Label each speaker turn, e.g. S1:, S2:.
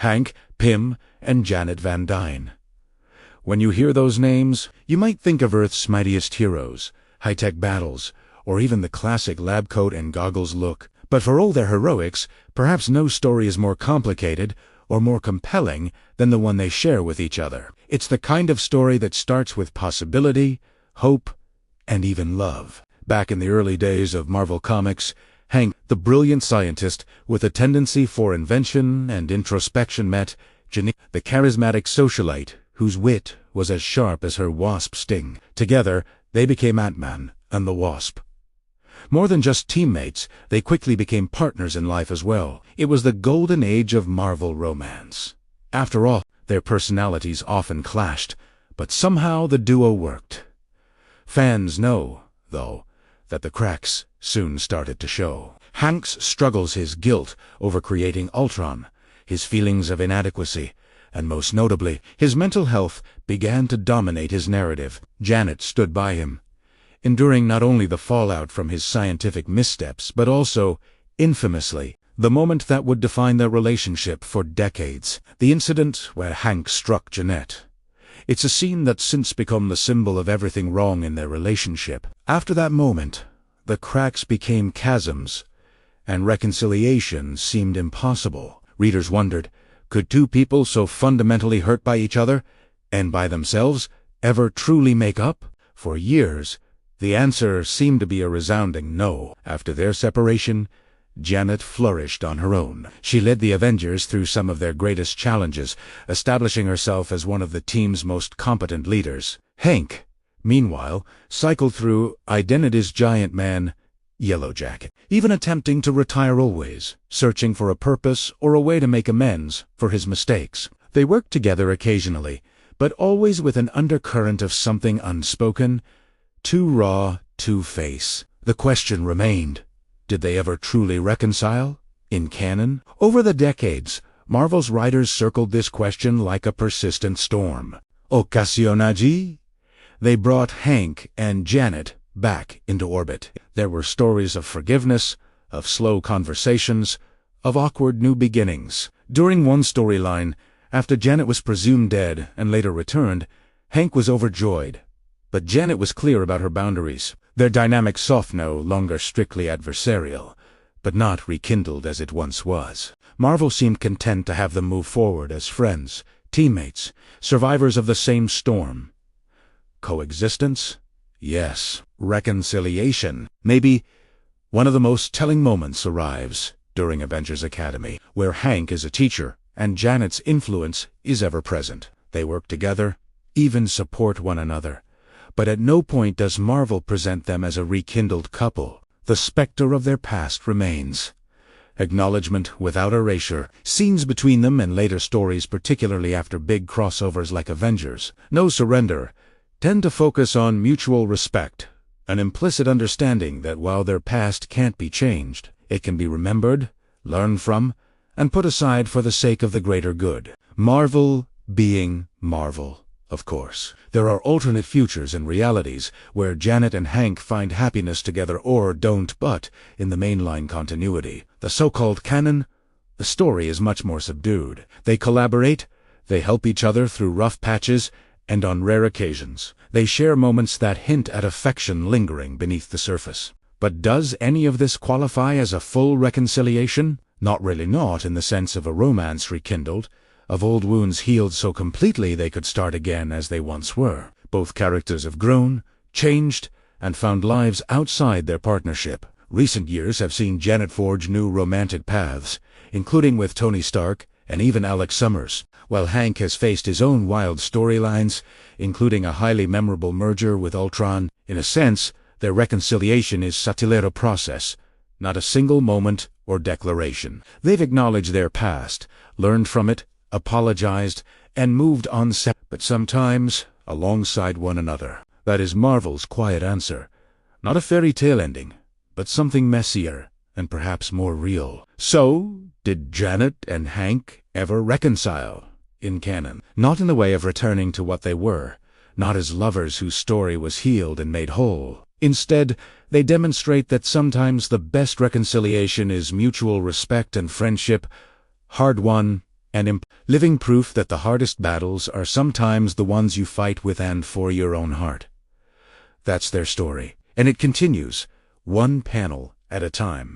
S1: Hank Pym and Janet Van Dyne. When you hear those names, you might think of Earth's mightiest heroes, high-tech battles, or even the classic lab coat and goggles look. But for all their heroics, perhaps no story is more complicated or more compelling than the one they share with each other. It's the kind of story that starts with possibility, hope, and even love. Back in the early days of Marvel Comics, Hank, the brilliant scientist with a tendency for invention and introspection, met Janine, the charismatic socialite whose wit was as sharp as her wasp sting. Together, they became Ant-Man and the Wasp. More than just teammates, they quickly became partners in life as well. It was the golden age of Marvel romance. After all, their personalities often clashed, but somehow the duo worked. Fans know, though, that the cracks soon started to show. Hank's struggles, his guilt over creating Ultron, his feelings of inadequacy, and most notably, his mental health began to dominate his narrative. Janet stood by him, enduring not only the fallout from his scientific missteps, but also, infamously, the moment that would define their relationship for decades, the incident where Hank struck Janet. It's a scene that's since become the symbol of everything wrong in their relationship. After that moment, the cracks became chasms, and reconciliation seemed impossible. Readers wondered, could two people so fundamentally hurt by each other, and by themselves, ever truly make up? For years, the answer seemed to be a resounding no. After their separation, Janet flourished on her own. She led the Avengers through some of their greatest challenges, establishing herself as one of the team's most competent leaders. Hank, meanwhile, cycled through Identity's giant man, Yellowjacket, even attempting to retire always, searching for a purpose or a way to make amends for his mistakes. They worked together occasionally, but always with an undercurrent of something unspoken, too raw to face. The question remained, did they ever truly reconcile? In canon? Over the decades, Marvel's writers circled this question like a persistent storm. Ocasión allí? They brought Hank and Janet back into orbit. There were stories of forgiveness, of slow conversations, of awkward new beginnings. During one storyline, after Janet was presumed dead and later returned, Hank was overjoyed. But Janet was clear about her boundaries. Their dynamic soft, no longer strictly adversarial, but not rekindled as it once was. Marvel seemed content to have them move forward as friends, teammates, survivors of the same storm. Coexistence? Yes. Reconciliation? Maybe. One of the most telling moments arrives during Avengers Academy, where Hank is a teacher and Janet's influence is ever present. They work together, even support one another. But at no point does Marvel present them as a rekindled couple. The specter of their past remains. Acknowledgement without erasure. Scenes between them and later stories, particularly after big crossovers like Avengers, No Surrender, tend to focus on mutual respect, an implicit understanding that while their past can't be changed, it can be remembered, learned from, and put aside for the sake of the greater good. Marvel being Marvel. Of course, there are alternate futures and realities where Janet and Hank find happiness together or don't, but in the mainline continuity, the so-called canon, the story is much more subdued. They collaborate, they help each other through rough patches, and on rare occasions, they share moments that hint at affection lingering beneath the surface. But does any of this qualify as a full reconciliation? Not really, not in the sense of a romance rekindled, of old wounds healed so completely they could start again as they once were. Both characters have grown, changed, and found lives outside their partnership. Recent years have seen Janet forge new romantic paths, including with Tony Stark and even Alex Summers, while Hank has faced his own wild storylines, including a highly memorable merger with Ultron. In a sense, their reconciliation is satellero process, not a single moment or declaration. They've acknowledged their past, learned from it, apologized, and moved on, but sometimes alongside one another. That is Marvel's quiet answer. Not a fairy tale ending, but something messier and perhaps more real. So, did Janet and Hank ever reconcile? In canon. Not in the way of returning to what they were, not as lovers whose story was healed and made whole. Instead, they demonstrate that sometimes the best reconciliation is mutual respect and friendship, hard-won, and living proof that the hardest battles are sometimes the ones you fight with and for your own heart. That's their story, and it continues, one panel at a time.